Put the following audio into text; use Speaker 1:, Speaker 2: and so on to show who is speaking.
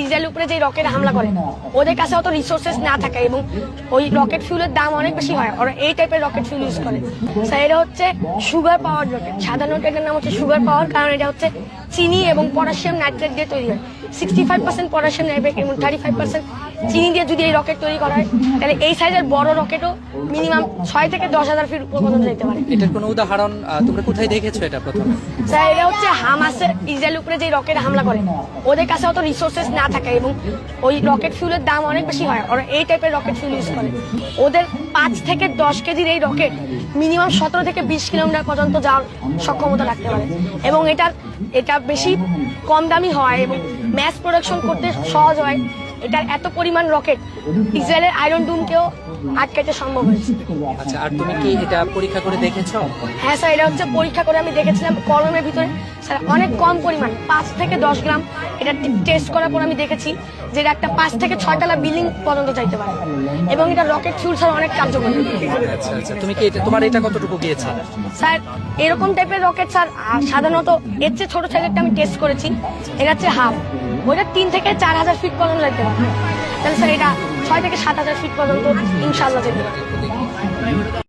Speaker 1: ইসরায়েলের উপরে যে রকেট হামলা করে ওদের কাছে অত রিসোর্সেস না থাকে এবং ওই রকেট ফিউলের দাম অনেক বেশি হয়, ওরা এই টাইপের রকেট ফিউল ইউজ করে। স্যার এটা হচ্ছে সুগার পাওয়ার রকেট। সাধারণত এটার নাম হচ্ছে সুগার পাওয়ার, কারণ এটা হচ্ছে চিনি এবং পটাশিয়াম নাইট্রেট দিয়ে তৈরি হয়। 65% পটাশিয়াম নাইট্রেট এবং 35% চিনি দিয়ে যদি এই রকেট তৈরি করা হয়, তাহলে এই সাইজের বড় রকেটও মিনিমাম 6 থেকে 10,000 ফিট উপর পর্যন্ত যেতে পারে।
Speaker 2: এটার কোনো উদাহরণ তোমরা কোথায় দেখেছো এটা প্রথমে?
Speaker 1: স্যার এটা হচ্ছে হামাসের ইসরায়েলের উপরে যে রকেট হামলা করে ওদের কাছে অত রিসোর্সেস না থাকে এবং ওই রকেট ফিউলের দাম অনেক বেশি হয়, ওরা এই টাইপের রকেট ফিউল ইউজ করে। ওদের 5 থেকে 10 কেজির এই রকেট মিনিমাম 17 থেকে 20 কিলোমিটার পর্যন্ত যাওয়ার সক্ষমতা রাখতে পারে এবং এটা বেশি কম দামি হয় এবং ম্যাস প্রোডাকশন করতে সহজ হয়। এটার এত পরিমাণ রকেট ইসরায়েলের আয়রন ডোমকেও আটকাতে সম্ভব হয়েছে।
Speaker 2: আচ্ছা, আর তুমি কি এটা পরীক্ষা করে দেখেছো?
Speaker 1: হ্যাঁ স্যার, এটা হচ্ছে পরীক্ষা করে আমি দেখেছিলাম কলমের ভিতরে স্যার অনেক কম পরিমাণ 5 থেকে 10 গ্রাম। এটা টেস্ট করার পর আমি দেখেছি যে এটা একটা 5 থেকে 6 তলা বিল্ডিং পর্যন্ত যাইতে পারে এবং এটা রকেট ফিউল স্যার অনেক কার্যকরী।
Speaker 2: আচ্ছা আচ্ছা, তুমি কি তোমার এটা কতটুকু গিয়েছে?
Speaker 1: স্যার এরকম টাইপের রকেট স্যার সাধারণত এর চেয়ে ছোট সাইজেরটা আমি টেস্ট করেছি, এটা হচ্ছে হাফ, ওইটা 3 থেকে 4,000 ফিট পর্যন্ত যাইতে পারে। তাহলে স্যার এটা 6 থেকে 7,000 ফিট পর্যন্ত ইনশাআল্লাহ যেতে পারে।